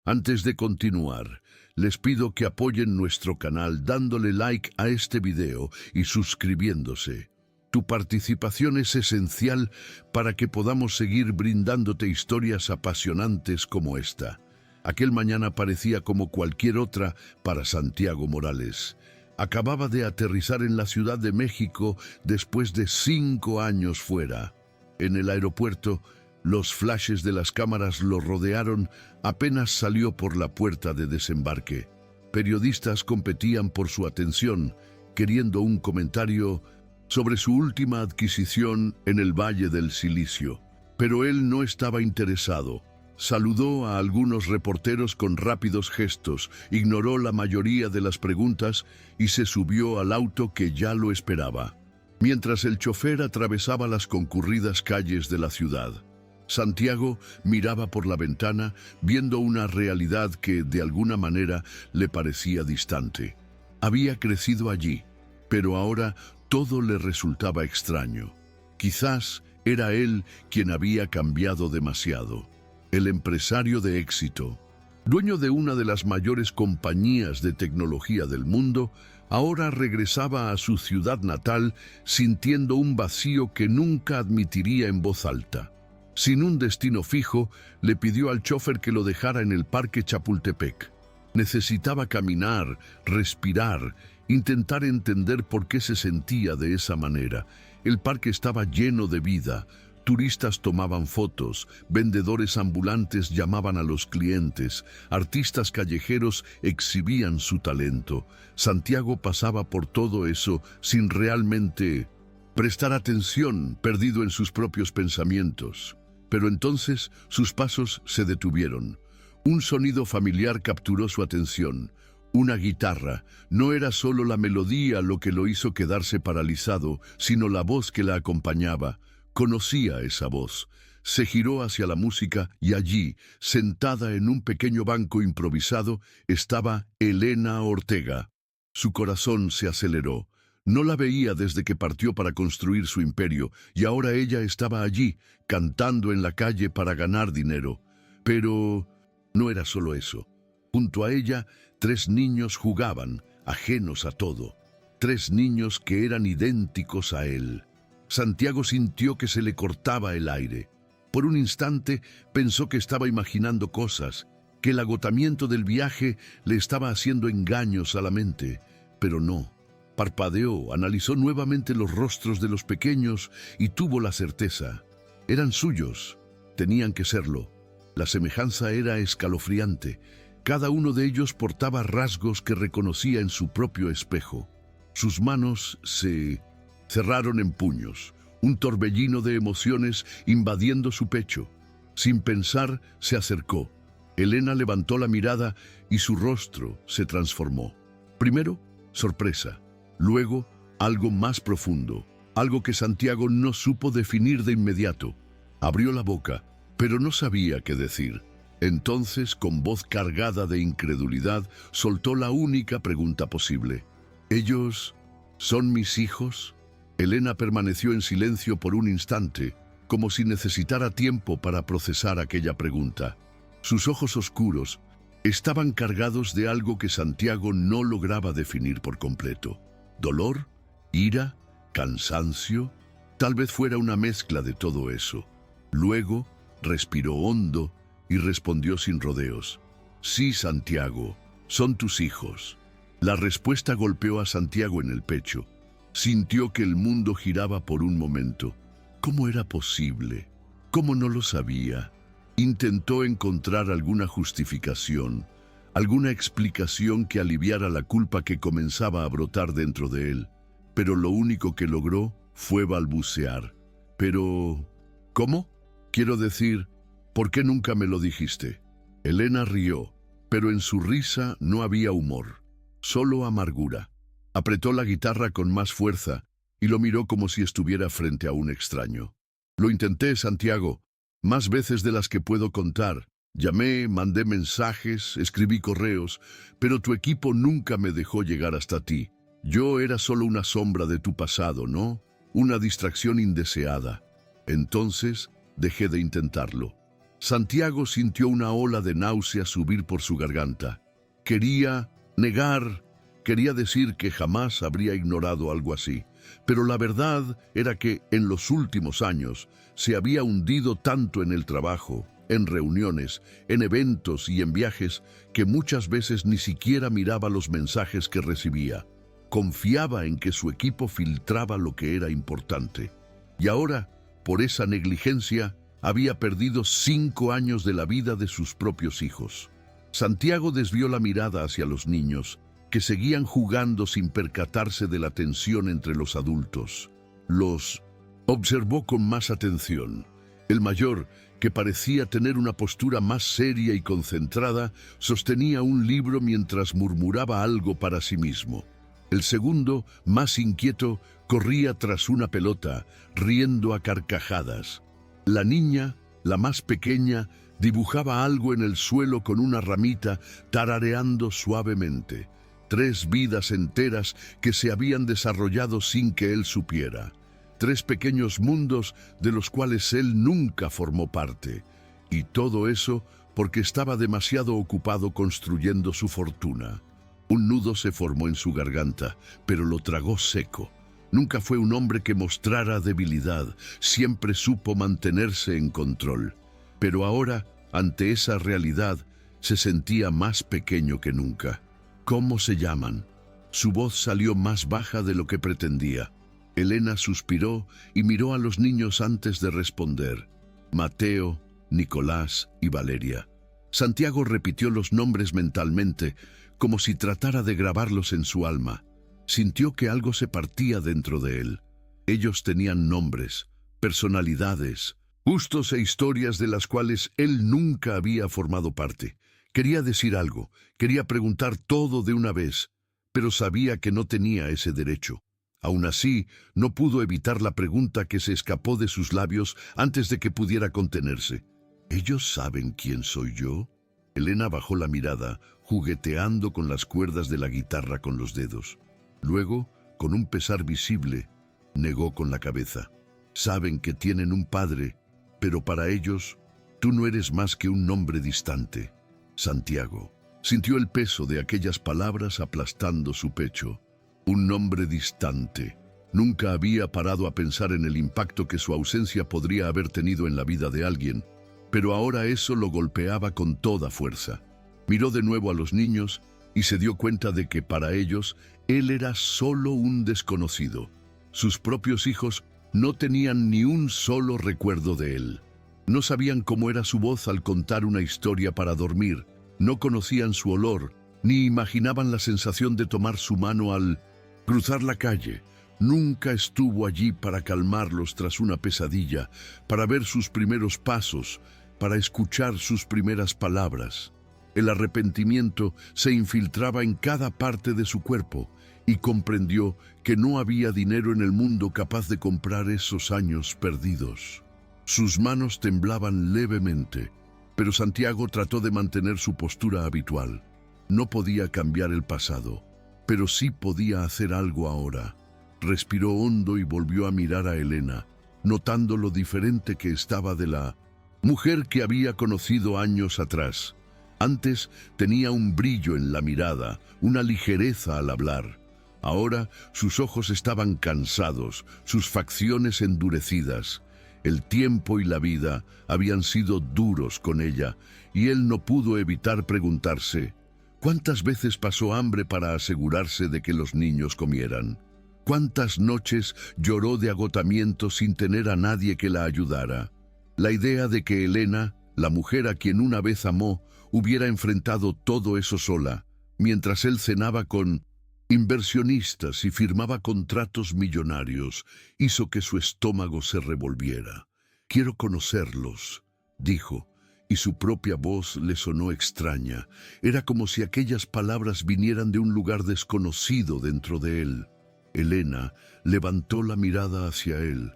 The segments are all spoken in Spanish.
Antes de continuar, les pido que apoyen nuestro canal dándole like a este video y suscribiéndose. Tu participación es esencial para que podamos seguir brindándote historias apasionantes como esta. Aquel mañana parecía como cualquier otra para Santiago Morales. Acababa de aterrizar en la Ciudad de México después de 5 años fuera. En el aeropuerto, los flashes de las cámaras lo rodearon apenas salió por la puerta de desembarque. Periodistas competían por su atención, queriendo un comentario sobre su última adquisición en el Valle del Silicio. Pero él no estaba interesado. Saludó a algunos reporteros con rápidos gestos, ignoró la mayoría de las preguntas y se subió al auto que ya lo esperaba. Mientras el chofer atravesaba las concurridas calles de la ciudad, Santiago miraba por la ventana, viendo una realidad que, de alguna manera, le parecía distante. Había crecido allí, pero ahora todo le resultaba extraño. Quizás era él quien había cambiado demasiado. El empresario de éxito, dueño de una de las mayores compañías de tecnología del mundo, ahora regresaba a su ciudad natal sintiendo un vacío que nunca admitiría en voz alta. Sin un destino fijo, le pidió al chofer que lo dejara en el Parque Chapultepec. Necesitaba caminar, respirar, intentar entender por qué se sentía de esa manera. El parque estaba lleno de vida. Turistas tomaban fotos, vendedores ambulantes llamaban a los clientes, artistas callejeros exhibían su talento. Santiago pasaba por todo eso sin realmente prestar atención, perdido en sus propios pensamientos. Pero entonces sus pasos se detuvieron. Un sonido familiar capturó su atención. Una guitarra. No era solo la melodía lo que lo hizo quedarse paralizado, sino la voz que la acompañaba. Conocía esa voz. Se giró hacia la música y allí, sentada en un pequeño banco improvisado, estaba Elena Ortega. Su corazón se aceleró. No la veía desde que partió para construir su imperio, y ahora ella estaba allí, cantando en la calle para ganar dinero. Pero no era solo eso. Junto a ella, 3 niños jugaban, ajenos a todo. 3 niños que eran idénticos a él. Santiago sintió que se le cortaba el aire. Por un instante pensó que estaba imaginando cosas, que el agotamiento del viaje le estaba haciendo engaños a la mente, pero no. Parpadeó, analizó nuevamente los rostros de los pequeños y tuvo la certeza. Eran suyos, tenían que serlo. La semejanza era escalofriante. Cada uno de ellos portaba rasgos que reconocía en su propio espejo. Sus manos se cerraron en puños, un torbellino de emociones invadiendo su pecho. Sin pensar, se acercó. Elena levantó la mirada y su rostro se transformó. Primero, sorpresa. Luego, algo más profundo, algo que Santiago no supo definir de inmediato. Abrió la boca, pero no sabía qué decir. Entonces, con voz cargada de incredulidad, soltó la única pregunta posible. ¿Ellos son mis hijos? Elena permaneció en silencio por un instante, como si necesitara tiempo para procesar aquella pregunta. Sus ojos oscuros estaban cargados de algo que Santiago no lograba definir por completo. ¿Dolor? ¿Ira? ¿Cansancio? Tal vez fuera una mezcla de todo eso. Luego, respiró hondo y respondió sin rodeos. Sí, Santiago, son tus hijos. La respuesta golpeó a Santiago en el pecho. Sintió que el mundo giraba por un momento. ¿Cómo era posible? ¿Cómo no lo sabía? Intentó encontrar alguna justificación, alguna explicación que aliviara la culpa que comenzaba a brotar dentro de él. Pero lo único que logró fue balbucear. Pero, ¿cómo? Quiero decir, ¿por qué nunca me lo dijiste? Elena rió, pero en su risa no había humor, solo amargura. Apretó la guitarra con más fuerza y lo miró como si estuviera frente a un extraño. Lo intenté, Santiago, más veces de las que puedo contar. Llamé, mandé mensajes, escribí correos, pero tu equipo nunca me dejó llegar hasta ti. Yo era solo una sombra de tu pasado, ¿no? Una distracción indeseada. Entonces dejé de intentarlo. Santiago sintió una ola de náuseas subir por su garganta. Quería negar, quería decir que jamás habría ignorado algo así, pero la verdad era que en los últimos años se había hundido tanto en el trabajo, en reuniones, en eventos y en viajes, que muchas veces ni siquiera miraba los mensajes que recibía. Confiaba en que su equipo filtraba lo que era importante. Y ahora, por esa negligencia, había perdido 5 años de la vida de sus propios hijos. Santiago desvió la mirada hacia los niños, que seguían jugando sin percatarse de la tensión entre los adultos. Los observó con más atención. El mayor, que parecía tener una postura más seria y concentrada, sostenía un libro mientras murmuraba algo para sí mismo. El segundo, más inquieto, corría tras una pelota, riendo a carcajadas. La niña, la más pequeña, dibujaba algo en el suelo con una ramita, tarareando suavemente. 3 vidas enteras que se habían desarrollado sin que él supiera. 3 pequeños mundos de los cuales él nunca formó parte. Y todo eso porque estaba demasiado ocupado construyendo su fortuna. Un nudo se formó en su garganta, pero lo tragó seco. Nunca fue un hombre que mostrara debilidad, siempre supo mantenerse en control. Pero ahora, ante esa realidad, se sentía más pequeño que nunca. ¿Cómo se llaman? Su voz salió más baja de lo que pretendía. Elena suspiró y miró a los niños antes de responder. Mateo, Nicolás y Valeria. Santiago repitió los nombres mentalmente, como si tratara de grabarlos en su alma. Sintió que algo se partía dentro de él. Ellos tenían nombres, personalidades, gustos e historias de las cuales él nunca había formado parte. Quería decir algo, quería preguntar todo de una vez, pero sabía que no tenía ese derecho. Aún así, no pudo evitar la pregunta que se escapó de sus labios antes de que pudiera contenerse. ¿Ellos saben quién soy yo? Elena bajó la mirada, jugueteando con las cuerdas de la guitarra con los dedos. Luego, con un pesar visible, negó con la cabeza. Saben que tienen un padre, pero para ellos, tú no eres más que un nombre distante. Santiago sintió el peso de aquellas palabras aplastando su pecho. Un nombre distante. Nunca había parado a pensar en el impacto que su ausencia podría haber tenido en la vida de alguien, pero ahora eso lo golpeaba con toda fuerza. Miró de nuevo a los niños y se dio cuenta de que para ellos él era solo un desconocido. Sus propios hijos no tenían ni un solo recuerdo de él. No sabían cómo era su voz al contar una historia para dormir, no conocían su olor, ni imaginaban la sensación de tomar su mano al cruzar la calle. Nunca estuvo allí para calmarlos tras una pesadilla, para ver sus primeros pasos, para escuchar sus primeras palabras. El arrepentimiento se infiltraba en cada parte de su cuerpo y comprendió que no había dinero en el mundo capaz de comprar esos años perdidos. Sus manos temblaban levemente, pero Santiago trató de mantener su postura habitual. No podía cambiar el pasado, pero sí podía hacer algo ahora. Respiró hondo y volvió a mirar a Elena, notando lo diferente que estaba de la mujer que había conocido años atrás. Antes tenía un brillo en la mirada, una ligereza al hablar. Ahora sus ojos estaban cansados, sus facciones endurecidas. El tiempo y la vida habían sido duros con ella, y él no pudo evitar preguntarse, ¿cuántas veces pasó hambre para asegurarse de que los niños comieran? ¿Cuántas noches lloró de agotamiento sin tener a nadie que la ayudara? La idea de que Elena, la mujer a quien una vez amó, hubiera enfrentado todo eso sola, mientras él cenaba con inversionistas y firmaba contratos millonarios, hizo que su estómago se revolviera. «Quiero conocerlos», dijo, y su propia voz le sonó extraña. Era como si aquellas palabras vinieran de un lugar desconocido dentro de él. Elena levantó la mirada hacia él,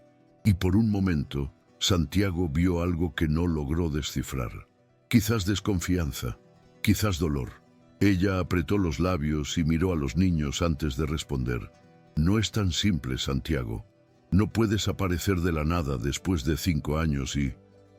y por un momento Santiago vio algo que no logró descifrar. Quizás desconfianza, quizás dolor. Ella apretó los labios y miró a los niños antes de responder. «No es tan simple, Santiago. No puedes aparecer de la nada después de 5 años y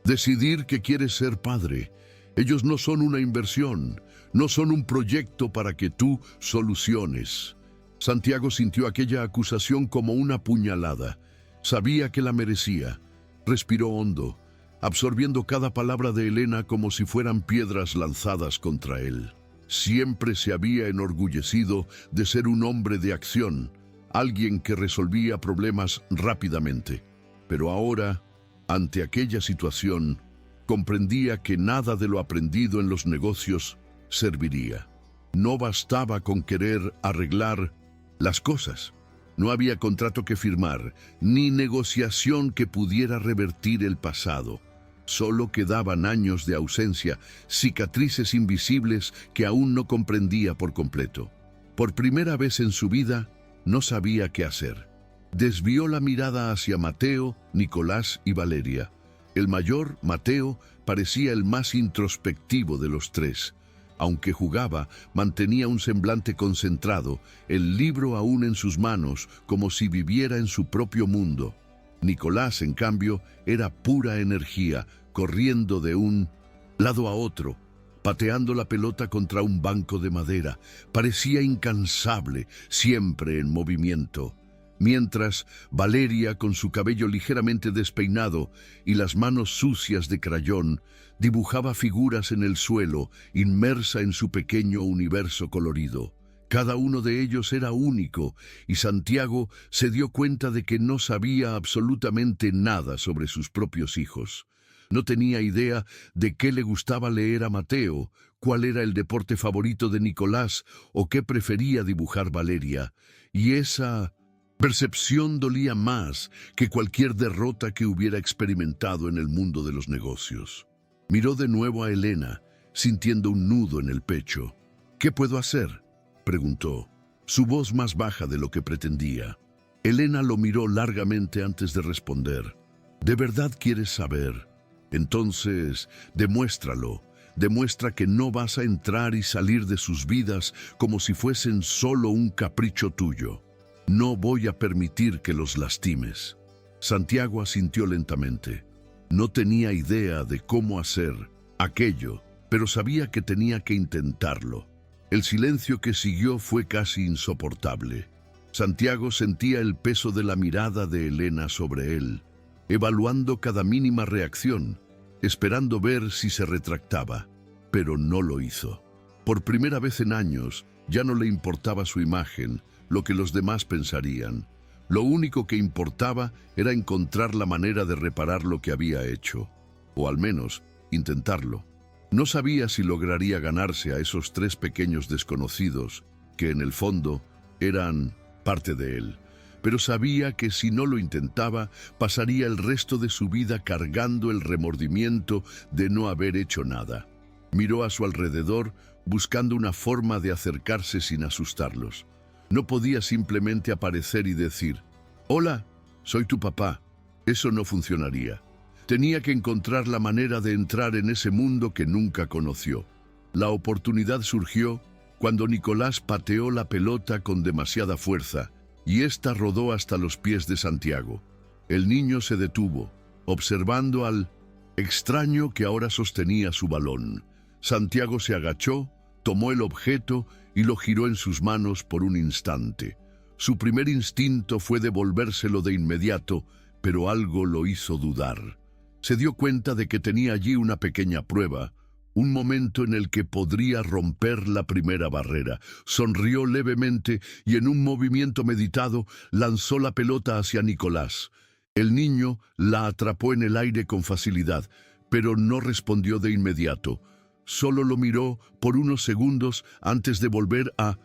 Decidir que quieres ser padre. Ellos no son una inversión, no son un proyecto para que tú soluciones. Santiago sintió aquella acusación como una puñalada. Sabía que la merecía. Respiró hondo, absorbiendo cada palabra de Elena como si fueran piedras lanzadas contra él. Siempre se había enorgullecido de ser un hombre de acción, alguien que resolvía problemas rápidamente. Pero ahora, ante aquella situación, comprendía que nada de lo aprendido en los negocios serviría. No bastaba con querer arreglar las cosas. No había contrato que firmar, ni negociación que pudiera revertir el pasado. Solo quedaban años de ausencia, cicatrices invisibles que aún no comprendía por completo. Por primera vez en su vida, no sabía qué hacer. Desvió la mirada hacia Mateo, Nicolás y Valeria. El mayor, Mateo, parecía el más introspectivo de los tres. Aunque jugaba, mantenía un semblante concentrado, el libro aún en sus manos, como si viviera en su propio mundo. Nicolás, en cambio, era pura energía, corriendo de un lado a otro, pateando la pelota contra un banco de madera. Parecía incansable, siempre en movimiento. Mientras, Valeria, con su cabello ligeramente despeinado y las manos sucias de crayón, dibujaba figuras en el suelo, inmersa en su pequeño universo colorido. Cada uno de ellos era único, y Santiago se dio cuenta de que no sabía absolutamente nada sobre sus propios hijos. No tenía idea de qué le gustaba leer a Mateo, cuál era el deporte favorito de Nicolás o qué prefería dibujar Valeria. Y esa percepción dolía más que cualquier derrota que hubiera experimentado en el mundo de los negocios. Miró de nuevo a Elena, sintiendo un nudo en el pecho. «¿Qué puedo hacer?», preguntó, su voz más baja de lo que pretendía. Elena lo miró largamente antes de responder. «¿De verdad quieres saber? Entonces, demuéstralo. Demuestra que no vas a entrar y salir de sus vidas como si fuesen solo un capricho tuyo. No voy a permitir que los lastimes». Santiago asintió lentamente. No tenía idea de cómo hacer aquello, pero sabía que tenía que intentarlo. El silencio que siguió fue casi insoportable. Santiago sentía el peso de la mirada de Elena sobre él, evaluando cada mínima reacción, esperando ver si se retractaba, pero no lo hizo. Por primera vez en años, ya no le importaba su imagen, lo que los demás pensarían. Lo único que importaba era encontrar la manera de reparar lo que había hecho, o al menos intentarlo. No sabía si lograría ganarse a esos tres pequeños desconocidos, que en el fondo eran parte de él, pero sabía que si no lo intentaba, pasaría el resto de su vida cargando el remordimiento de no haber hecho nada. Miró a su alrededor, buscando una forma de acercarse sin asustarlos. No podía simplemente aparecer y decir, «Hola, soy tu papá». Eso no funcionaría. Tenía que encontrar la manera de entrar en ese mundo que nunca conoció. La oportunidad surgió cuando Nicolás pateó la pelota con demasiada fuerza y ésta rodó hasta los pies de Santiago. El niño se detuvo, observando al extraño que ahora sostenía su balón. Santiago se agachó, tomó el objeto y lo giró en sus manos por un instante. Su primer instinto fue devolvérselo de inmediato, pero algo lo hizo dudar. Se dio cuenta de que tenía allí una pequeña prueba, un momento en el que podría romper la primera barrera. Sonrió levemente y en un movimiento meditado lanzó la pelota hacia Nicolás. El niño la atrapó en el aire con facilidad, pero no respondió de inmediato. Solo lo miró por unos segundos antes de volver a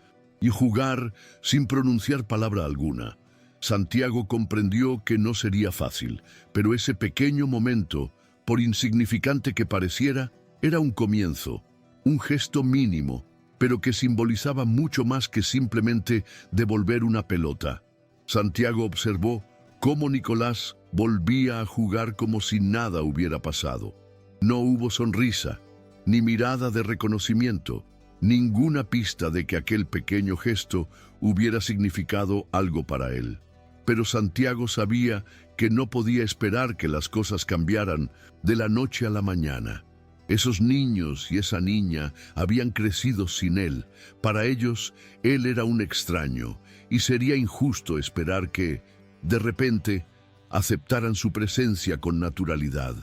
jugar sin pronunciar palabra alguna. Santiago comprendió que no sería fácil, pero ese pequeño momento, por insignificante que pareciera, era un comienzo, un gesto mínimo, pero que simbolizaba mucho más que simplemente devolver una pelota. Santiago observó cómo Nicolás volvía a jugar como si nada hubiera pasado. No hubo sonrisa, ni mirada de reconocimiento, ninguna pista de que aquel pequeño gesto hubiera significado algo para él. Pero Santiago sabía que no podía esperar que las cosas cambiaran de la noche a la mañana. Esos niños y esa niña habían crecido sin él. Para ellos, él era un extraño, y sería injusto esperar que, de repente, aceptaran su presencia con naturalidad.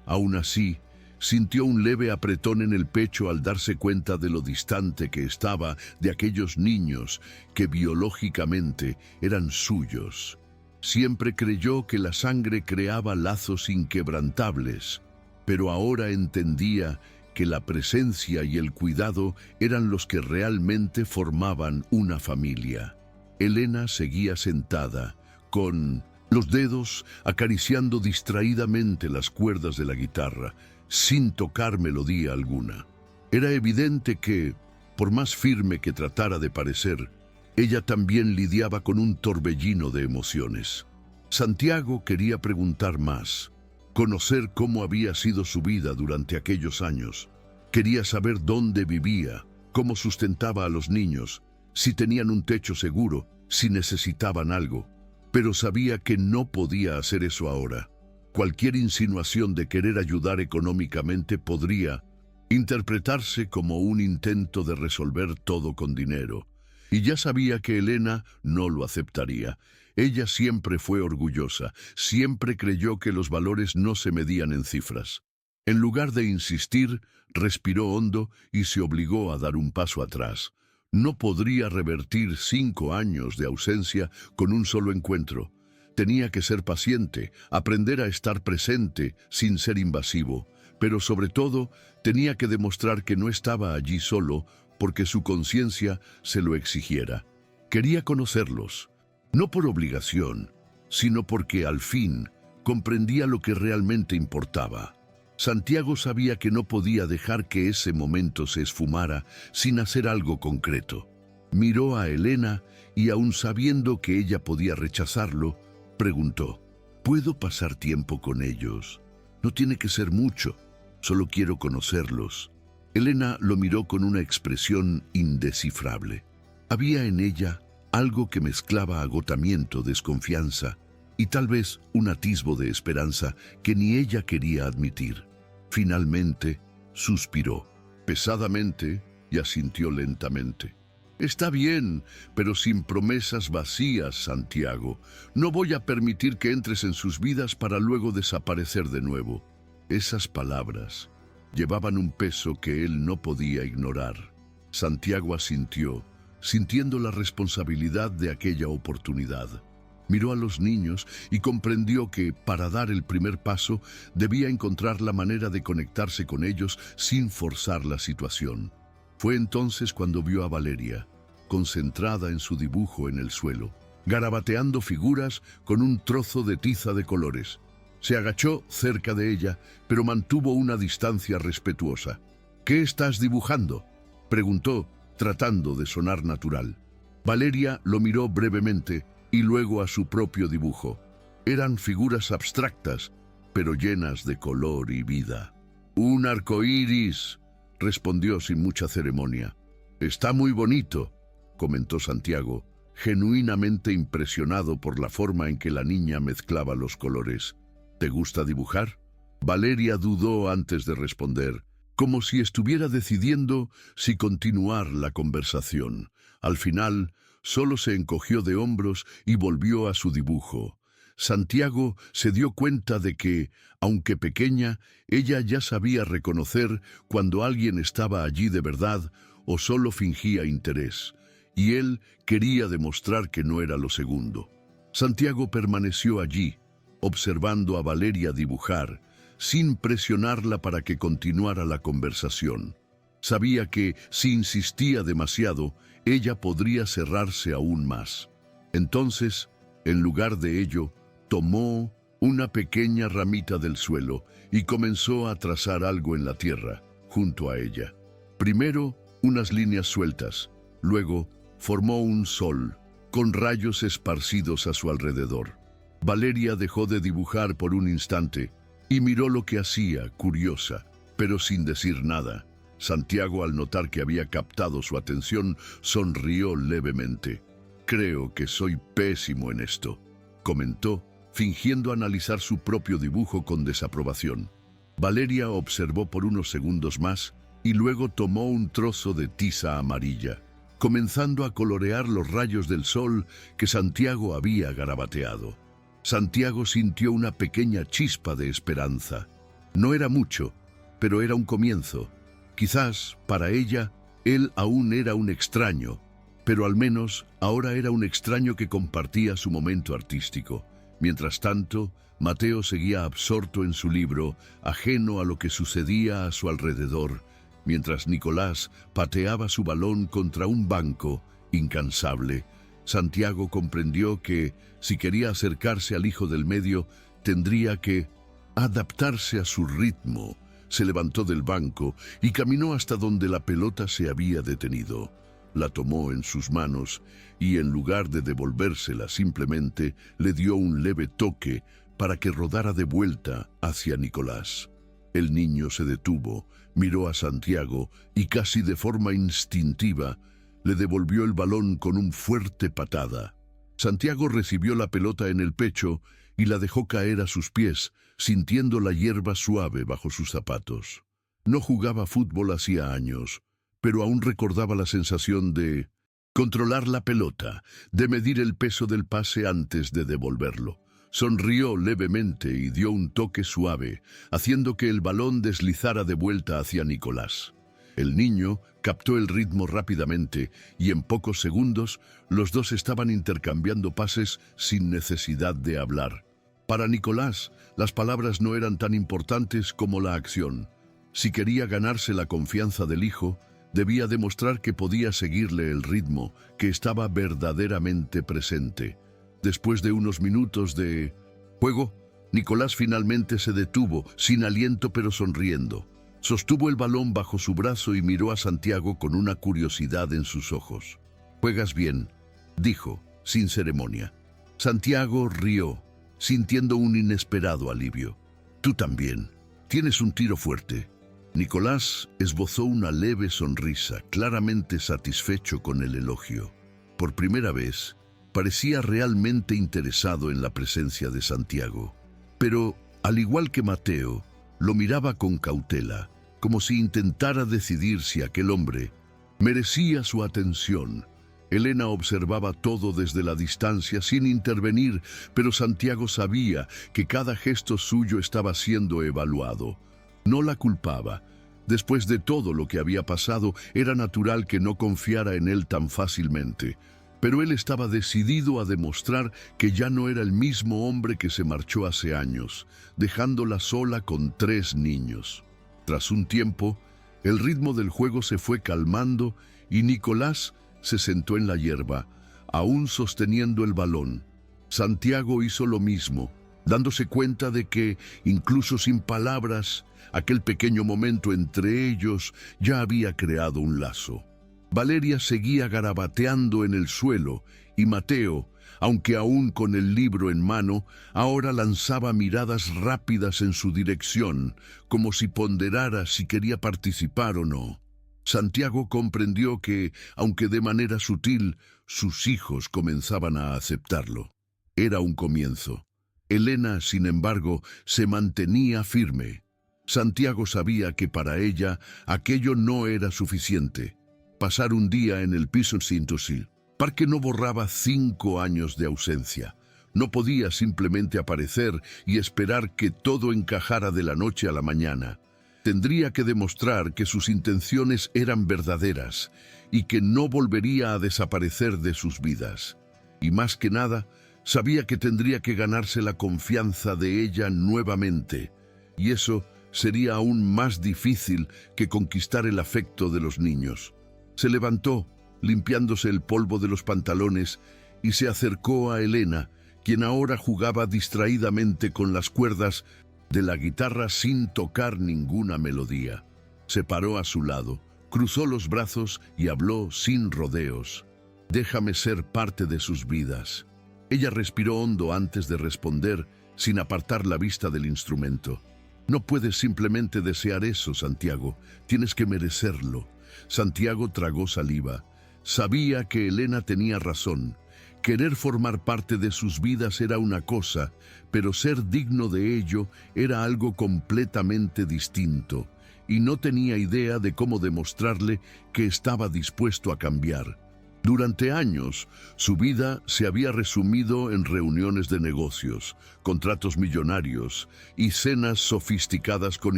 Aún así, sintió un leve apretón en el pecho al darse cuenta de lo distante que estaba de aquellos niños que biológicamente eran suyos. Siempre creyó que la sangre creaba lazos inquebrantables, pero ahora entendía que la presencia y el cuidado eran los que realmente formaban una familia. Elena seguía sentada, con los dedos acariciando distraídamente las cuerdas de la guitarra, sin tocar melodía alguna. Era evidente que, por más firme que tratara de parecer, ella también lidiaba con un torbellino de emociones. Santiago quería preguntar más, conocer cómo había sido su vida durante aquellos años. Quería saber dónde vivía, cómo sustentaba a los niños, si tenían un techo seguro, si necesitaban algo. Pero sabía que no podía hacer eso ahora. Cualquier insinuación de querer ayudar económicamente podría interpretarse como un intento de resolver todo con dinero. Y ya sabía que Elena no lo aceptaría. Ella siempre fue orgullosa, siempre creyó que los valores no se medían en cifras. En lugar de insistir, respiró hondo y se obligó a dar un paso atrás. No podría revertir 5 años de ausencia con un solo encuentro. Tenía que ser paciente, aprender a estar presente sin ser invasivo, pero sobre todo tenía que demostrar que no estaba allí solo porque su conciencia se lo exigiera. Quería conocerlos, no por obligación, sino porque al fin comprendía lo que realmente importaba. Santiago sabía que no podía dejar que ese momento se esfumara sin hacer algo concreto. Miró a Elena y, aun sabiendo que ella podía rechazarlo, preguntó: ¿puedo pasar tiempo con ellos? No tiene que ser mucho, solo quiero conocerlos. Elena lo miró con una expresión indescifrable. Había en ella algo que mezclaba agotamiento, desconfianza y tal vez un atisbo de esperanza que ni ella quería admitir. Finalmente, suspiró pesadamente y asintió lentamente. Está bien, pero sin promesas vacías, Santiago. No voy a permitir que entres en sus vidas para luego desaparecer de nuevo. Esas palabras llevaban un peso que él no podía ignorar. Santiago asintió, sintiendo la responsabilidad de aquella oportunidad. Miró a los niños y comprendió que, para dar el primer paso, debía encontrar la manera de conectarse con ellos sin forzar la situación. Fue entonces cuando vio a Valeria, concentrada en su dibujo en el suelo, garabateando figuras con un trozo de tiza de colores. Se agachó cerca de ella, pero mantuvo una distancia respetuosa. ¿Qué estás dibujando?, preguntó, tratando de sonar natural. Valeria lo miró brevemente y luego a su propio dibujo. Eran figuras abstractas, pero llenas de color y vida. «Un arcoíris», respondió sin mucha ceremonia. «Está muy bonito», comentó Santiago, genuinamente impresionado por la forma en que la niña mezclaba los colores. «¿Te gusta dibujar?». Valeria dudó antes de responder, como si estuviera decidiendo si continuar la conversación. Al final, solo se encogió de hombros y volvió a su dibujo. Santiago se dio cuenta de que, aunque pequeña, ella ya sabía reconocer cuando alguien estaba allí de verdad o solo fingía interés, y él quería demostrar que no era lo segundo. Santiago permaneció allí, observando a Valeria dibujar, sin presionarla para que continuara la conversación. Sabía que, si insistía demasiado, ella podría cerrarse aún más. Entonces, en lugar de ello, tomó una pequeña ramita del suelo y comenzó a trazar algo en la tierra, junto a ella. Primero, unas líneas sueltas, luego formó un sol, con rayos esparcidos a su alrededor. Valeria dejó de dibujar por un instante y miró lo que hacía, curiosa, pero sin decir nada. Santiago, al notar que había captado su atención, sonrió levemente. «Creo que soy pésimo en esto», comentó, fingiendo analizar su propio dibujo con desaprobación. Valeria observó por unos segundos más y luego tomó un trozo de tiza amarilla, comenzando a colorear los rayos del sol que Santiago había garabateado. Santiago sintió una pequeña chispa de esperanza. No era mucho, pero era un comienzo. Quizás, para ella, él aún era un extraño, pero al menos ahora era un extraño que compartía su momento artístico. Mientras tanto, Mateo seguía absorto en su libro, ajeno a lo que sucedía a su alrededor, mientras Nicolás pateaba su balón contra un banco, incansable. Santiago comprendió que, si quería acercarse al hijo del medio, tendría que adaptarse a su ritmo. Se levantó del banco y caminó hasta donde la pelota se había detenido. La tomó en sus manos y, en lugar de devolvérsela, simplemente le dio un leve toque para que rodara de vuelta hacia Nicolás. El niño se detuvo, miró a Santiago y, casi de forma instintiva, le devolvió el balón con una fuerte patada. Santiago recibió la pelota en el pecho y la dejó caer a sus pies, sintiendo la hierba suave bajo sus zapatos. No jugaba fútbol hacía años, pero aún recordaba la sensación de controlar la pelota, de medir el peso del pase antes de devolverlo. Sonrió levemente y dio un toque suave, haciendo que el balón deslizara de vuelta hacia Nicolás. El niño captó el ritmo rápidamente y en pocos segundos los dos estaban intercambiando pases sin necesidad de hablar. Para Nicolás, las palabras no eran tan importantes como la acción. Si quería ganarse la confianza del hijo, debía demostrar que podía seguirle el ritmo, que estaba verdaderamente presente. Después de unos minutos de juego, Nicolás finalmente se detuvo, sin aliento pero sonriendo. Sostuvo el balón bajo su brazo y miró a Santiago con una curiosidad en sus ojos. «Juegas bien», dijo, sin ceremonia. Santiago rió, sintiendo un inesperado alivio. «Tú también. Tienes un tiro fuerte». Nicolás esbozó una leve sonrisa, claramente satisfecho con el elogio. Por primera vez, parecía realmente interesado en la presencia de Santiago. Pero, al igual que Mateo, lo miraba con cautela, como si intentara decidir si aquel hombre merecía su atención. Elena observaba todo desde la distancia sin intervenir, pero Santiago sabía que cada gesto suyo estaba siendo evaluado. No la culpaba. Después de todo lo que había pasado, era natural que no confiara en él tan fácilmente. Pero él estaba decidido a demostrar que ya no era el mismo hombre que se marchó hace años, dejándola sola con 3 niños. Tras un tiempo, el ritmo del juego se fue calmando y Nicolás se sentó en la hierba, aún sosteniendo el balón. Santiago hizo lo mismo, dándose cuenta de que, incluso sin palabras, aquel pequeño momento entre ellos ya había creado un lazo. Valeria seguía garabateando en el suelo y Mateo, aunque aún con el libro en mano, ahora lanzaba miradas rápidas en su dirección, como si ponderara si quería participar o no. Santiago comprendió que, aunque de manera sutil, sus hijos comenzaban a aceptarlo. Era un comienzo. Elena, sin embargo, se mantenía firme. Santiago sabía que para ella aquello no era suficiente. Pasar un día en el piso sin tosil. Parque no borraba 5 años de ausencia. No podía simplemente aparecer y esperar que todo encajara de la noche a la mañana. Tendría que demostrar que sus intenciones eran verdaderas y que no volvería a desaparecer de sus vidas. Y más que nada, sabía que tendría que ganarse la confianza de ella nuevamente. Y eso sería aún más difícil que conquistar el afecto de los niños. Se levantó, limpiándose el polvo de los pantalones, y se acercó a Elena, quien ahora jugaba distraídamente con las cuerdas de la guitarra sin tocar ninguna melodía. Se paró a su lado, cruzó los brazos y habló sin rodeos. «Déjame ser parte de sus vidas». Ella respiró hondo antes de responder, sin apartar la vista del instrumento. «No puedes simplemente desear eso, Santiago. Tienes que merecerlo». Santiago tragó saliva. Sabía que Elena tenía razón, Querer formar parte de sus vidas era una cosa, pero ser digno de ello era algo completamente distinto, y no tenía idea de cómo demostrarle que estaba dispuesto a cambiar. Durante años, su vida se había resumido en reuniones de negocios, contratos millonarios y cenas sofisticadas con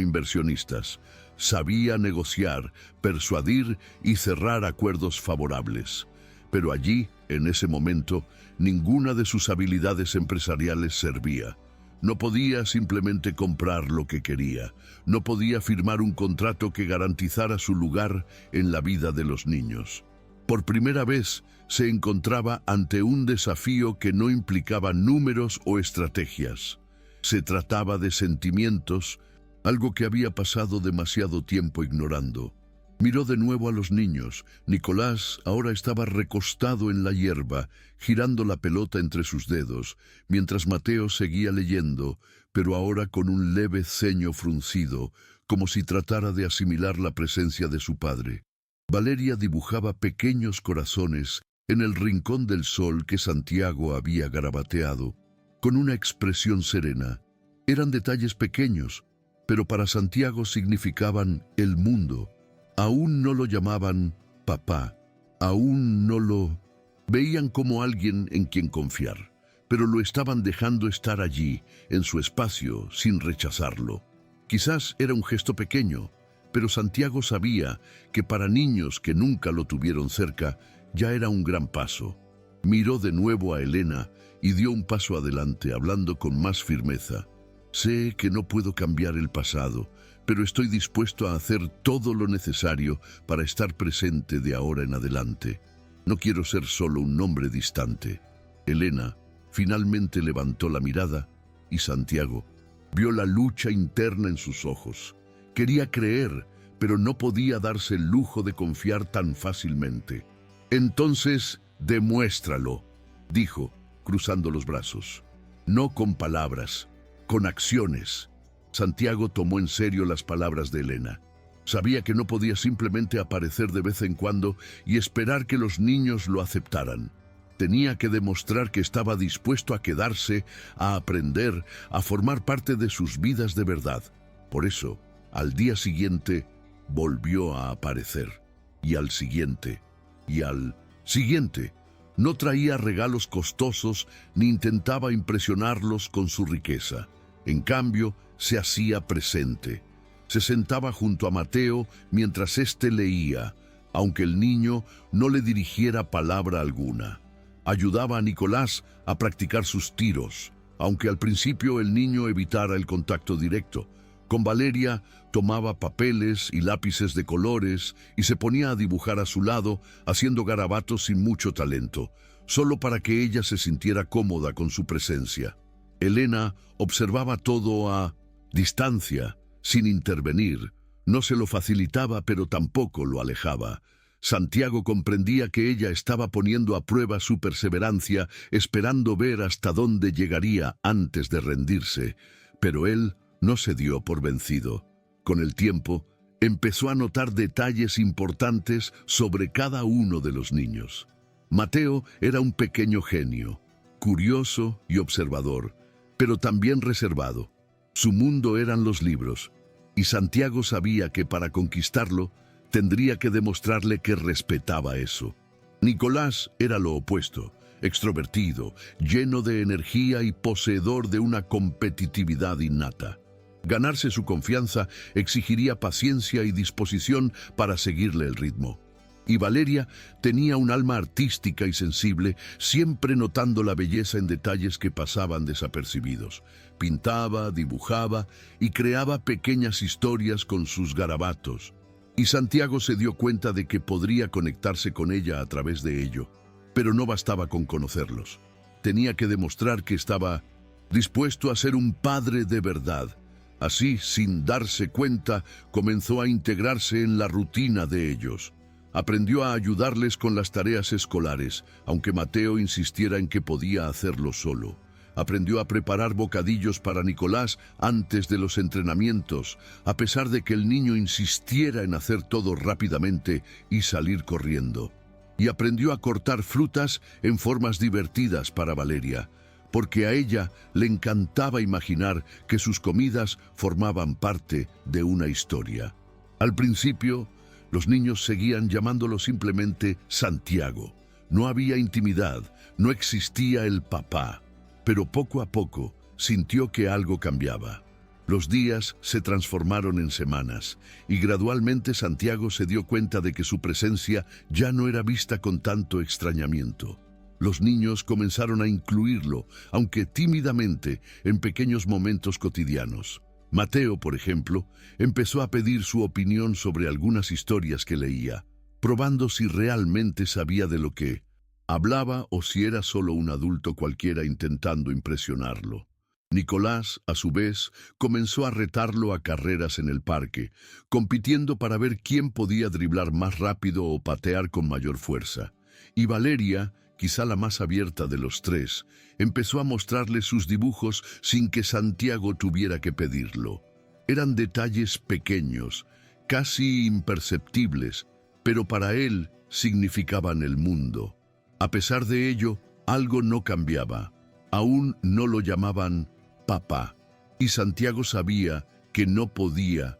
inversionistas. Sabía negociar, persuadir y cerrar acuerdos favorables. Pero allí, en ese momento, ninguna de sus habilidades empresariales servía. No podía simplemente comprar lo que quería. No podía firmar un contrato que garantizara su lugar en la vida de los niños. Por primera vez, se encontraba ante un desafío que no implicaba números o estrategias. Se trataba de sentimientos, algo que había pasado demasiado tiempo ignorando. Miró de nuevo a los niños. Nicolás ahora estaba recostado en la hierba, girando la pelota entre sus dedos, mientras Mateo seguía leyendo, pero ahora con un leve ceño fruncido, como si tratara de asimilar la presencia de su padre. Valeria dibujaba pequeños corazones en el rincón del sol que Santiago había garabateado, con una expresión serena. Eran detalles pequeños, pero para Santiago significaban el mundo. Aún no lo llamaban papá, aún no lo veían como alguien en quien confiar, pero lo estaban dejando estar allí, en su espacio, sin rechazarlo. Quizás era un gesto pequeño, pero Santiago sabía que para niños que nunca lo tuvieron cerca, ya era un gran paso. Miró de nuevo a Elena y dio un paso adelante, hablando con más firmeza. Sé que no puedo cambiar el pasado, pero estoy dispuesto a hacer todo lo necesario para estar presente de ahora en adelante. No quiero ser solo un nombre distante. Elena finalmente levantó la mirada y Santiago vio la lucha interna en sus ojos. Quería creer, pero no podía darse el lujo de confiar tan fácilmente. Entonces, demuéstralo, dijo, cruzando los brazos. No con palabras, con acciones. Santiago tomó en serio las palabras de Elena. Sabía que no podía simplemente aparecer de vez en cuando y esperar que los niños lo aceptaran. Tenía que demostrar que estaba dispuesto a quedarse, a aprender, a formar parte de sus vidas de verdad. Por eso, al día siguiente, volvió a aparecer. Y al siguiente. Y al siguiente. No traía regalos costosos ni intentaba impresionarlos con su riqueza. En cambio, se hacía presente. Se sentaba junto a Mateo mientras éste leía, aunque el niño no le dirigiera palabra alguna. Ayudaba a Nicolás a practicar sus tiros, aunque al principio el niño evitara el contacto directo. Con Valeria tomaba papeles y lápices de colores y se ponía a dibujar a su lado, haciendo garabatos sin mucho talento, solo para que ella se sintiera cómoda con su presencia. Elena observaba todo a distancia, sin intervenir. No se lo facilitaba, pero tampoco lo alejaba. Santiago comprendía que ella estaba poniendo a prueba su perseverancia, esperando ver hasta dónde llegaría antes de rendirse, pero él no se dio por vencido. Con el tiempo, empezó a notar detalles importantes sobre cada uno de los niños. Mateo era un pequeño genio, curioso y observador, pero también reservado. Su mundo eran los libros, y Santiago sabía que para conquistarlo, tendría que demostrarle que respetaba eso. Nicolás era lo opuesto, extrovertido, lleno de energía y poseedor de una competitividad innata. Ganarse su confianza exigiría paciencia y disposición para seguirle el ritmo. Y Valeria tenía un alma artística y sensible, siempre notando la belleza en detalles que pasaban desapercibidos. Pintaba, dibujaba y creaba pequeñas historias con sus garabatos. Y Santiago se dio cuenta de que podría conectarse con ella a través de ello. Pero no bastaba con conocerlos. Tenía que demostrar que estaba dispuesto a ser un padre de verdad. Así, sin darse cuenta, comenzó a integrarse en la rutina de ellos. Aprendió a ayudarles con las tareas escolares, aunque Mateo insistiera en que podía hacerlo solo. Aprendió a preparar bocadillos para Nicolás antes de los entrenamientos, a pesar de que el niño insistiera en hacer todo rápidamente y salir corriendo. y aprendió a cortar frutas en formas divertidas para Valeria, porque a ella le encantaba imaginar que sus comidas formaban parte de una historia. Al principio, los niños seguían llamándolo simplemente Santiago. No había intimidad, no existía el papá, pero poco a poco sintió que algo cambiaba. Los días se transformaron en semanas y gradualmente Santiago se dio cuenta de que su presencia ya no era vista con tanto extrañamiento. Los niños comenzaron a incluirlo, aunque tímidamente, en pequeños momentos cotidianos. Mateo, por ejemplo, empezó a pedir su opinión sobre algunas historias que leía, probando si realmente sabía de lo que hablaba o si era solo un adulto cualquiera intentando impresionarlo. Nicolás, a su vez, comenzó a retarlo a carreras en el parque, compitiendo para ver quién podía driblar más rápido o patear con mayor fuerza. Y Valeria, quizá la más abierta de los tres, empezó a mostrarle sus dibujos sin que Santiago tuviera que pedirlo. Eran detalles pequeños, casi imperceptibles, pero para él significaban el mundo. A pesar de ello, algo no cambiaba. Aún no lo llamaban papá, y Santiago sabía que no podía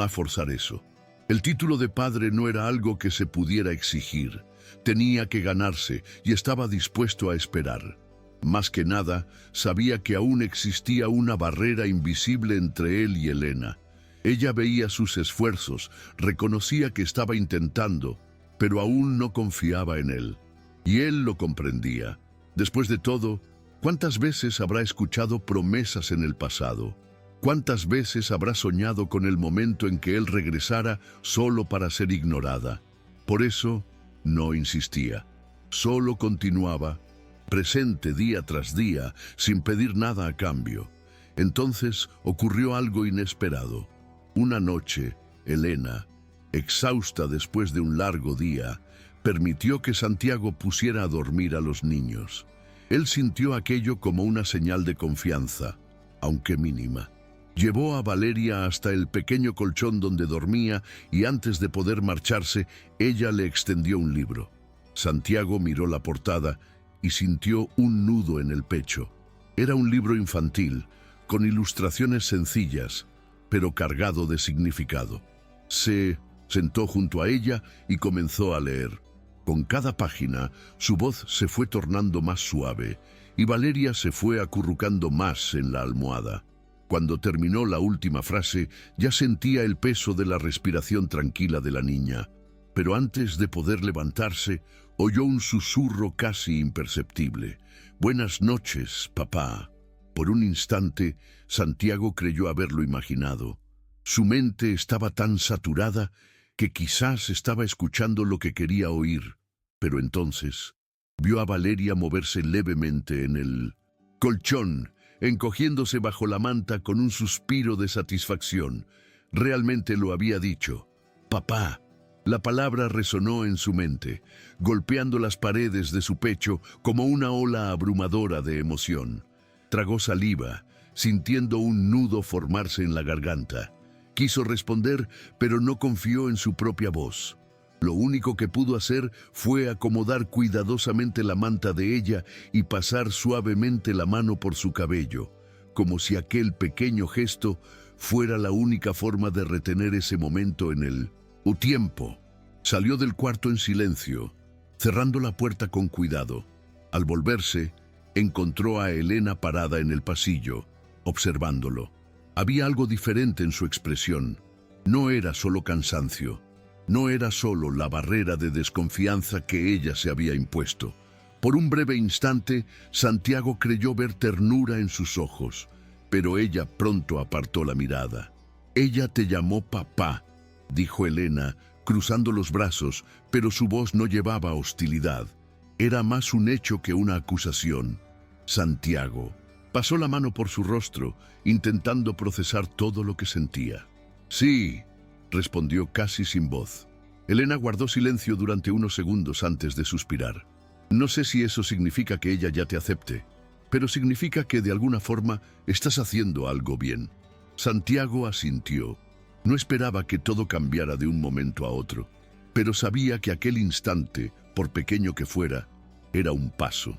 forzar eso. El título de padre no era algo que se pudiera exigir. Tenía que ganarse y estaba dispuesto a esperar. Más que nada, sabía que aún existía una barrera invisible entre él y Elena. Ella veía sus esfuerzos, reconocía que estaba intentando, pero aún no confiaba en él. Y él lo comprendía. Después de todo, ¿cuántas veces habrá escuchado promesas en el pasado? ¿Cuántas veces habrá soñado con el momento en que él regresara solo para ser ignorada? Por eso, no insistía. Solo continuaba, presente día tras día, sin pedir nada a cambio. Entonces ocurrió algo inesperado. Una noche, Elena, exhausta después de un largo día, permitió que Santiago pusiera a dormir a los niños. Él sintió aquello como una señal de confianza, aunque mínima. Llevó a Valeria hasta el pequeño colchón donde dormía y antes de poder marcharse, ella le extendió un libro. Santiago miró la portada y sintió un nudo en el pecho. Era un libro infantil, con ilustraciones sencillas, pero cargado de significado. Se sentó junto a ella y comenzó a leer. Con cada página, su voz se fue tornando más suave y Valeria se fue acurrucando más en la almohada. Cuando terminó la última frase, ya sentía el peso de la respiración tranquila de la niña. Pero antes de poder levantarse, oyó un susurro casi imperceptible. «Buenas noches, papá». Por un instante, Santiago creyó haberlo imaginado. Su mente estaba tan saturada que quizás estaba escuchando lo que quería oír. Pero entonces, vio a Valeria moverse levemente en el colchón, encogiéndose bajo la manta con un suspiro de satisfacción. Realmente lo había dicho. «Papá». La palabra resonó en su mente, golpeando las paredes de su pecho como una ola abrumadora de emoción. Tragó saliva, sintiendo un nudo formarse en la garganta. Quiso responder, pero no confió en su propia voz. Lo único que pudo hacer fue acomodar cuidadosamente la manta de ella y pasar suavemente la mano por su cabello, como si aquel pequeño gesto fuera la única forma de retener ese momento en el tiempo. Salió del cuarto en silencio, cerrando la puerta con cuidado. Al volverse, encontró a Elena parada en el pasillo, observándolo. Había algo diferente en su expresión. No era solo cansancio. No era solo la barrera de desconfianza que ella se había impuesto. Por un breve instante, Santiago creyó ver ternura en sus ojos, pero ella pronto apartó la mirada. «Ella te llamó papá», dijo Elena, cruzando los brazos, pero su voz no llevaba hostilidad. Era más un hecho que una acusación. Santiago pasó la mano por su rostro, intentando procesar todo lo que sentía. «Sí», respondió casi sin voz. Elena guardó silencio durante unos segundos antes de suspirar. «No sé si eso significa que ella ya te acepte, pero significa que de alguna forma estás haciendo algo bien». Santiago asintió. No esperaba que todo cambiara de un momento a otro, pero sabía que aquel instante por pequeño que fuera, era un paso.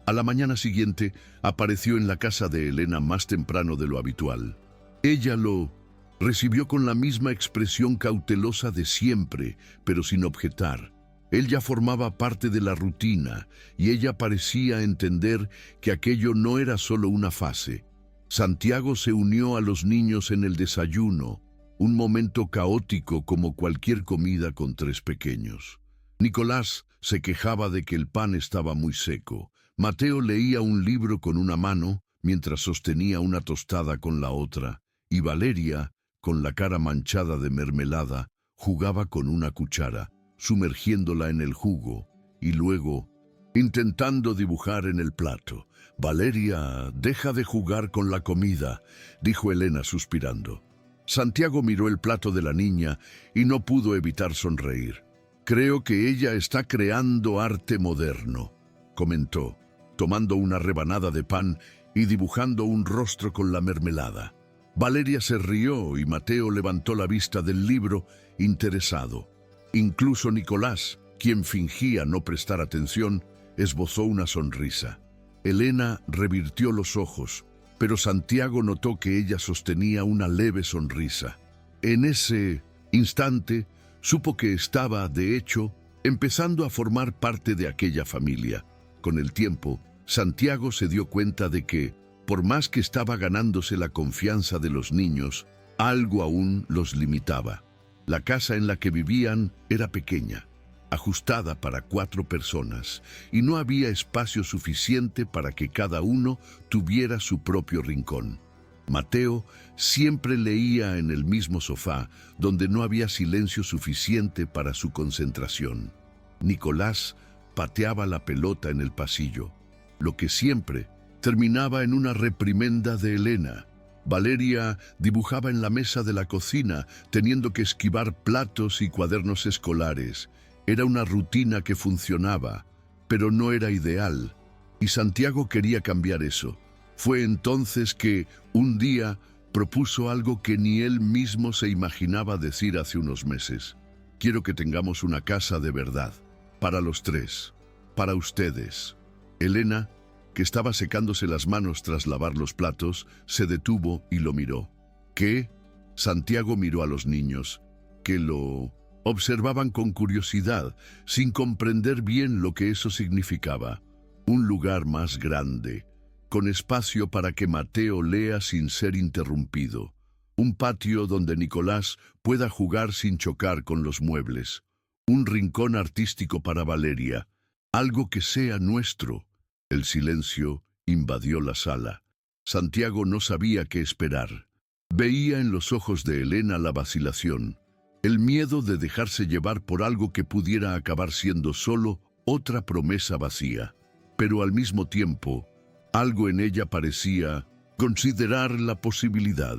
A la mañana siguiente apareció en la casa de Elena más temprano de lo habitual. Ella lo recibió con la misma expresión cautelosa de siempre, pero sin objetar. Él ya formaba parte de la rutina y ella parecía entender que aquello no era solo una fase. Santiago se unió a los niños en el desayuno, un momento caótico como cualquier comida con 3 pequeños. Nicolás se quejaba de que el pan estaba muy seco. Mateo leía un libro con una mano mientras sostenía una tostada con la otra, y Valeria, con la cara manchada de mermelada, jugaba con una cuchara, sumergiéndola en el jugo y luego intentando dibujar en el plato. «Valeria, deja de jugar con la comida», dijo Elena suspirando. Santiago miró el plato de la niña y no pudo evitar sonreír. «Creo que ella está creando arte moderno», comentó, tomando una rebanada de pan y dibujando un rostro con la mermelada. Valeria se rió y Mateo levantó la vista del libro, interesado. Incluso Nicolás, quien fingía no prestar atención, esbozó una sonrisa. Elena revirtió los ojos, pero Santiago notó que ella sostenía una leve sonrisa. En ese instante, supo que estaba, de hecho, empezando a formar parte de aquella familia. Con el tiempo, Santiago se dio cuenta de que, por más que estaba ganándose la confianza de los niños, algo aún los limitaba. La casa en la que vivían era pequeña, ajustada para 4 personas, y no había espacio suficiente para que cada uno tuviera su propio rincón. Mateo siempre leía en el mismo sofá, donde no había silencio suficiente para su concentración. Nicolás pateaba la pelota en el pasillo, lo que siempre terminaba en una reprimenda de Elena. Valeria dibujaba en la mesa de la cocina, teniendo que esquivar platos y cuadernos escolares. Era una rutina que funcionaba, pero no era ideal, y Santiago quería cambiar eso. Fue entonces que, un día, propuso algo que ni él mismo se imaginaba decir hace unos meses. «Quiero que tengamos una casa de verdad, para los 3, para ustedes». Elena, que estaba secándose las manos tras lavar los platos, se detuvo y lo miró. ¿Qué? Santiago miró a los niños, que lo observaban con curiosidad, sin comprender bien lo que eso significaba. Un lugar más grande, con espacio para que Mateo lea sin ser interrumpido. Un patio donde Nicolás pueda jugar sin chocar con los muebles. Un rincón artístico para Valeria. Algo que sea nuestro. El silencio invadió la sala. Santiago no sabía qué esperar. Veía en los ojos de Elena la vacilación, el miedo de dejarse llevar por algo que pudiera acabar siendo solo otra promesa vacía. Pero al mismo tiempo, algo en ella parecía considerar la posibilidad.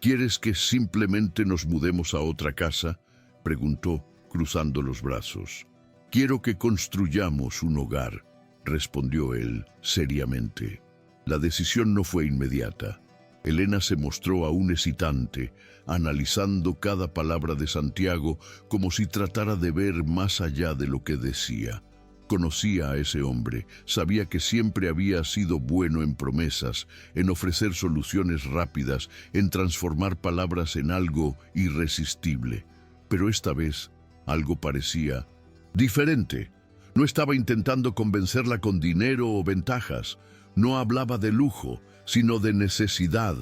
«¿Quieres que simplemente nos mudemos a otra casa?», preguntó, cruzando los brazos. «Quiero que construyamos un hogar», respondió él seriamente. La decisión no fue inmediata. Elena se mostró aún hesitante, analizando cada palabra de Santiago como si tratara de ver más allá de lo que decía. Conocía a ese hombre, sabía que siempre había sido bueno en promesas, en ofrecer soluciones rápidas, en transformar palabras en algo irresistible. Pero esta vez algo parecía diferente. No estaba intentando convencerla con dinero o ventajas. No hablaba de lujo, sino de necesidad,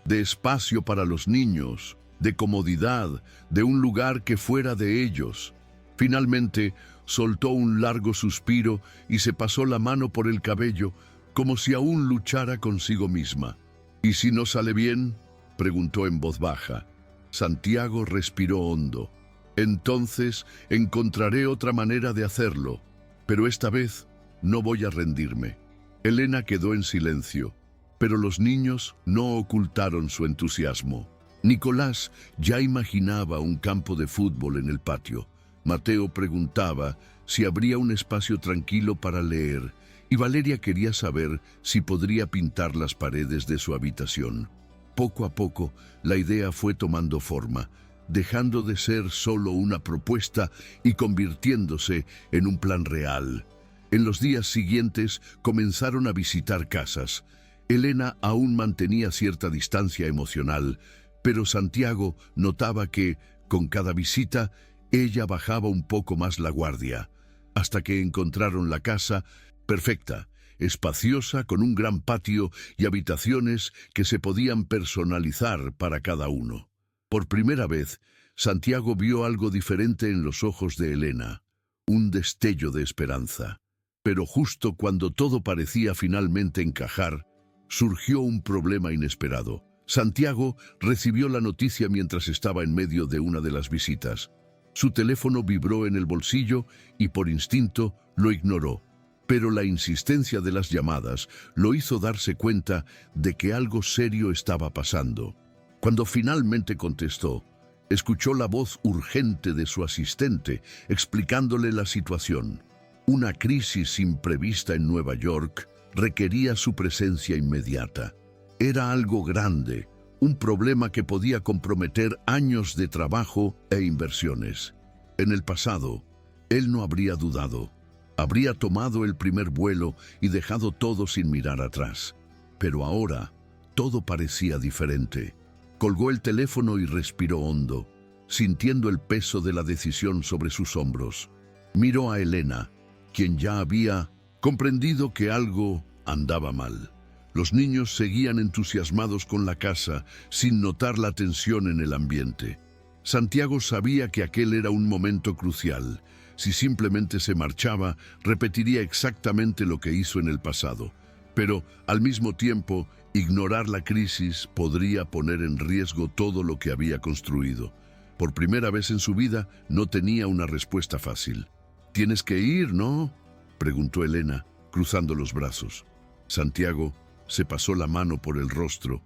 de espacio para los niños, de comodidad, de un lugar que fuera de ellos. Finalmente, soltó un largo suspiro y se pasó la mano por el cabello, como si aún luchara consigo misma. «¿Y si no sale bien?», preguntó en voz baja. Santiago respiró hondo. «Entonces encontraré otra manera de hacerlo, pero esta vez no voy a rendirme». Elena quedó en silencio, pero los niños no ocultaron su entusiasmo. Nicolás ya imaginaba un campo de fútbol en el patio. Mateo preguntaba si habría un espacio tranquilo para leer, y Valeria quería saber si podría pintar las paredes de su habitación. Poco a poco, la idea fue tomando forma. dejando de ser solo una propuesta y convirtiéndose en un plan real. En los días siguientes comenzaron a visitar casas. Elena aún mantenía cierta distancia emocional, pero Santiago notaba que, con cada visita, ella bajaba un poco más la guardia, hasta que encontraron la casa perfecta, espaciosa, con un gran patio y habitaciones que se podían personalizar para cada uno. Por primera vez, Santiago vio algo diferente en los ojos de Elena, un destello de esperanza. Pero justo cuando todo parecía finalmente encajar, surgió un problema inesperado. Santiago recibió la noticia mientras estaba en medio de una de las visitas. Su teléfono vibró en el bolsillo y por instinto lo ignoró. Pero la insistencia de las llamadas lo hizo darse cuenta de que algo serio estaba pasando. Cuando finalmente contestó, escuchó la voz urgente de su asistente explicándole la situación. Una crisis imprevista en Nueva York requería su presencia inmediata. Era algo grande, un problema que podía comprometer años de trabajo e inversiones. En el pasado, él no habría dudado. Habría tomado el primer vuelo y dejado todo sin mirar atrás. Pero ahora, todo parecía diferente. Colgó el teléfono y respiró hondo, sintiendo el peso de la decisión sobre sus hombros. Miró a Elena, quien ya había comprendido que algo andaba mal. Los niños seguían entusiasmados con la casa, sin notar la tensión en el ambiente. Santiago sabía que aquel era un momento crucial. Si simplemente se marchaba, repetiría exactamente lo que hizo en el pasado. Pero, al mismo tiempo, ignorar la crisis podría poner en riesgo todo lo que había construido. Por primera vez en su vida, no tenía una respuesta fácil. «¿Tienes que ir, no?», preguntó Elena, cruzando los brazos. Santiago se pasó la mano por el rostro.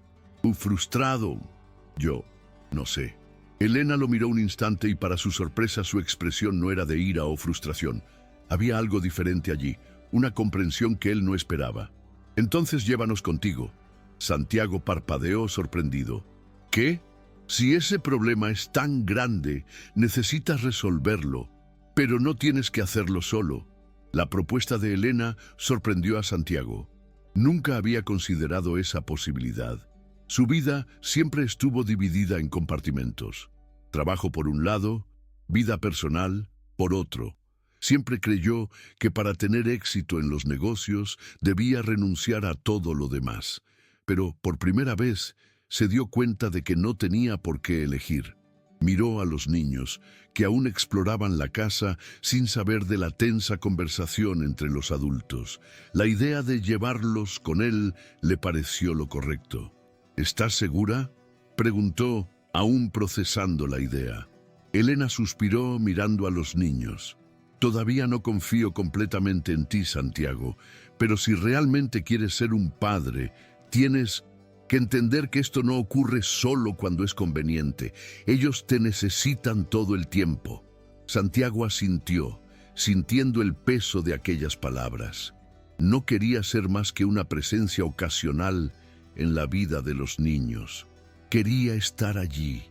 «Frustrado. Yo no sé». Elena lo miró un instante y para su sorpresa su expresión no era de ira o frustración. Había algo diferente allí, una comprensión que él no esperaba. «Entonces llévanos contigo». Santiago parpadeó sorprendido. «¿Qué? Si ese problema es tan grande, necesitas resolverlo. Pero no tienes que hacerlo solo». La propuesta de Elena sorprendió a Santiago. Nunca había considerado esa posibilidad. Su vida siempre estuvo dividida en compartimentos. Trabajo por un lado, vida personal por otro. Siempre creyó que para tener éxito en los negocios debía renunciar a todo lo demás. Pero por primera vez se dio cuenta de que no tenía por qué elegir. Miró a los niños, que aún exploraban la casa sin saber de la tensa conversación entre los adultos. La idea de llevarlos con él le pareció lo correcto. «¿Estás segura?», preguntó, aún procesando la idea. Elena suspiró mirando a los niños. «Todavía no confío completamente en ti, Santiago, pero si realmente quieres ser un padre, tienes que entender que esto no ocurre solo cuando es conveniente. Ellos te necesitan todo el tiempo». Santiago asintió, sintiendo el peso de aquellas palabras. No quería ser más que una presencia ocasional en la vida de los niños. Quería estar allí,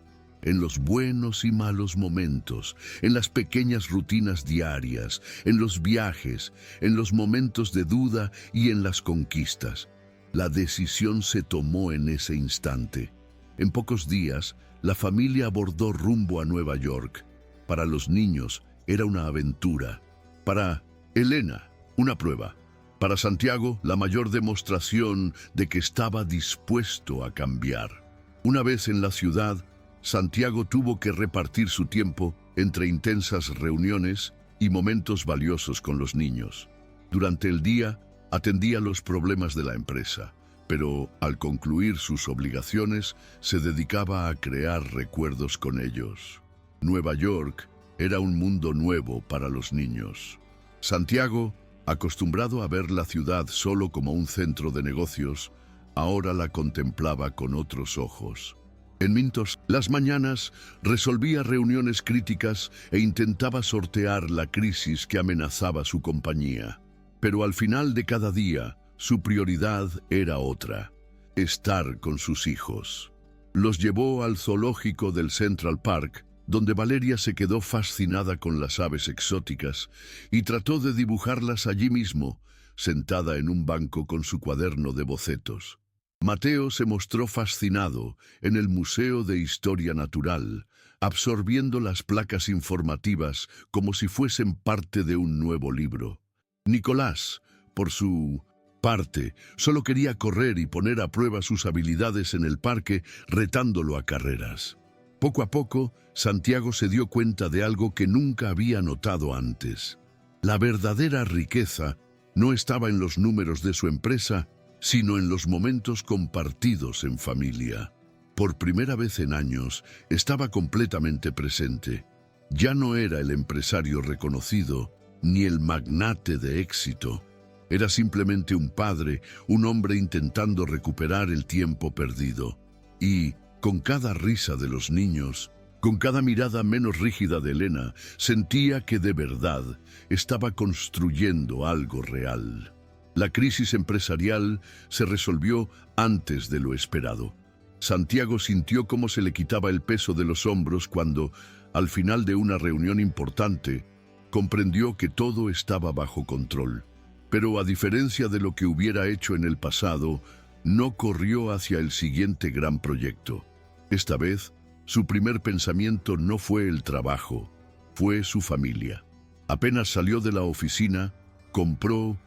en los buenos y malos momentos, en las pequeñas rutinas diarias, en los viajes, en los momentos de duda y en las conquistas. La decisión se tomó en ese instante. En pocos días, la familia abordó rumbo a Nueva York. Para los niños era una aventura. Para Elena, una prueba. Para Santiago, la mayor demostración de que estaba dispuesto a cambiar. Una vez en la ciudad, Santiago tuvo que repartir su tiempo entre intensas reuniones y momentos valiosos con los niños. Durante el día, atendía los problemas de la empresa, pero al concluir sus obligaciones, se dedicaba a crear recuerdos con ellos. Nueva York era un mundo nuevo para los niños. Santiago, acostumbrado a ver la ciudad solo como un centro de negocios, ahora la contemplaba con otros ojos. En Mintos, las mañanas, resolvía reuniones críticas e intentaba sortear la crisis que amenazaba su compañía. Pero al final de cada día, su prioridad era otra: estar con sus hijos. Los llevó al zoológico del Central Park, donde Valeria se quedó fascinada con las aves exóticas y trató de dibujarlas allí mismo, sentada en un banco con su cuaderno de bocetos. Mateo se mostró fascinado en el Museo de Historia Natural, absorbiendo las placas informativas como si fuesen parte de un nuevo libro. Nicolás, por su parte, solo quería correr y poner a prueba sus habilidades en el parque, retándolo a carreras. Poco a poco, Santiago se dio cuenta de algo que nunca había notado antes. La verdadera riqueza no estaba en los números de su empresa, sino en los momentos compartidos en familia. Por primera vez en años, estaba completamente presente. Ya no era el empresario reconocido, ni el magnate de éxito. Era simplemente un padre, un hombre intentando recuperar el tiempo perdido. Y, con cada risa de los niños, con cada mirada menos rígida de Elena, sentía que de verdad estaba construyendo algo real. La crisis empresarial se resolvió antes de lo esperado. Santiago sintió cómo se le quitaba el peso de los hombros cuando, al final de una reunión importante, comprendió que todo estaba bajo control. Pero a diferencia de lo que hubiera hecho en el pasado, no corrió hacia el siguiente gran proyecto. Esta vez, su primer pensamiento no fue el trabajo, fue su familia. Apenas salió de la oficina, compró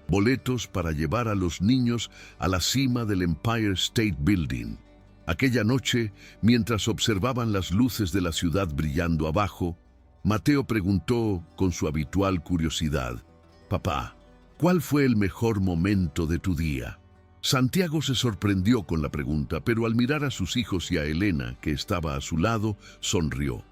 boletos para llevar a los niños a la cima del Empire State Building. Aquella noche, mientras observaban las luces de la ciudad brillando abajo, Mateo preguntó con su habitual curiosidad: «Papá, ¿cuál fue el mejor momento de tu día?». Santiago se sorprendió con la pregunta, pero al mirar a sus hijos y a Elena, que estaba a su lado, sonrió.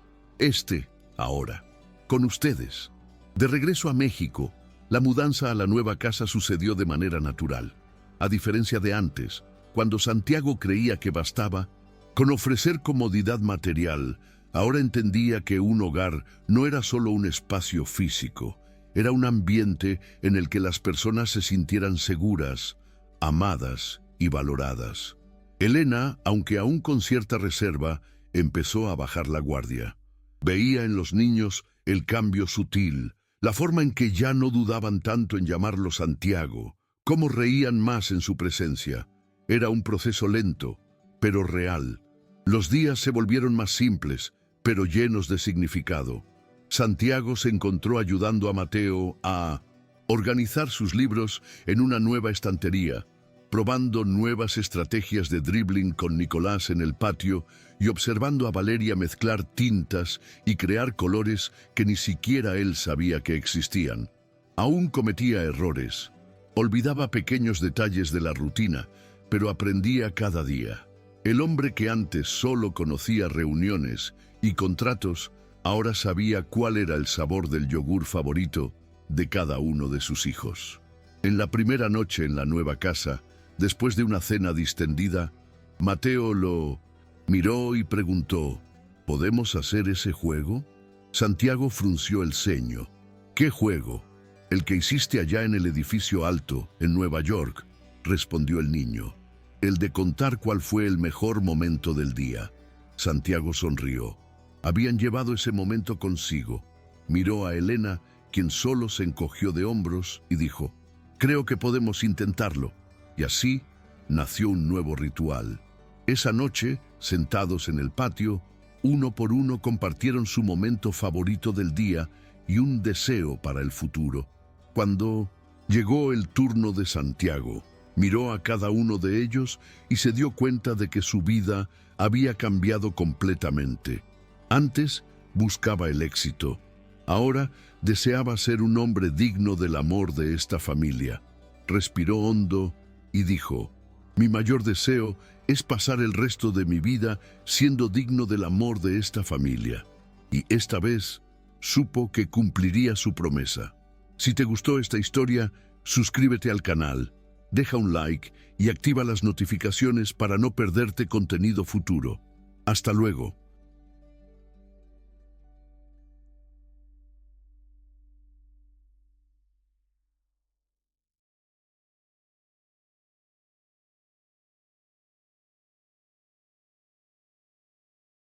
Ahora, con ustedes. De regreso a México, la mudanza a la nueva casa sucedió de manera natural. A diferencia de antes, cuando Santiago creía que bastaba con ofrecer comodidad material, ahora entendía que un hogar no era solo un espacio físico, era un ambiente en el que las personas se sintieran seguras, amadas y valoradas. Elena, aunque aún con cierta reserva, empezó a bajar la guardia. Veía en los niños el cambio sutil, la forma en que ya no dudaban tanto en llamarlo Santiago, cómo reían más en su presencia. Era un proceso lento, pero real. Los días se volvieron más simples, pero llenos de significado. Santiago se encontró ayudando a Mateo a organizar sus libros en una nueva estantería, probando nuevas estrategias de dribbling con Nicolás en el patio y observando a Valeria mezclar tintas y crear colores que ni siquiera él sabía que existían. Aún cometía errores, olvidaba pequeños detalles de la rutina, pero aprendía cada día. El hombre que antes solo conocía reuniones y contratos, ahora sabía cuál era el sabor del yogur favorito de cada uno de sus hijos. En la primera noche en la nueva casa, después de una cena distendida, Mateo lo miró y preguntó: ¿podemos hacer ese juego? Santiago frunció el ceño. ¿Qué juego? El que hiciste allá en el edificio alto, en Nueva York, respondió el niño. El de contar cuál fue el mejor momento del día. Santiago sonrió. Habían llevado ese momento consigo. Miró a Elena, quien solo se encogió de hombros, y dijo: creo que podemos intentarlo. Y así nació un nuevo ritual. Esa noche, sentados en el patio, uno por uno compartieron su momento favorito del día y un deseo para el futuro. Cuando llegó el turno de Santiago, miró a cada uno de ellos y se dio cuenta de que su vida había cambiado completamente. Antes buscaba el éxito. Ahora deseaba ser un hombre digno del amor de esta familia. Respiró hondo y dijo: mi mayor deseo es pasar el resto de mi vida siendo digno del amor de esta familia. Y esta vez supo que cumpliría su promesa. Si te gustó esta historia, suscríbete al canal, deja un like y activa las notificaciones para no perderte contenido futuro. Hasta luego.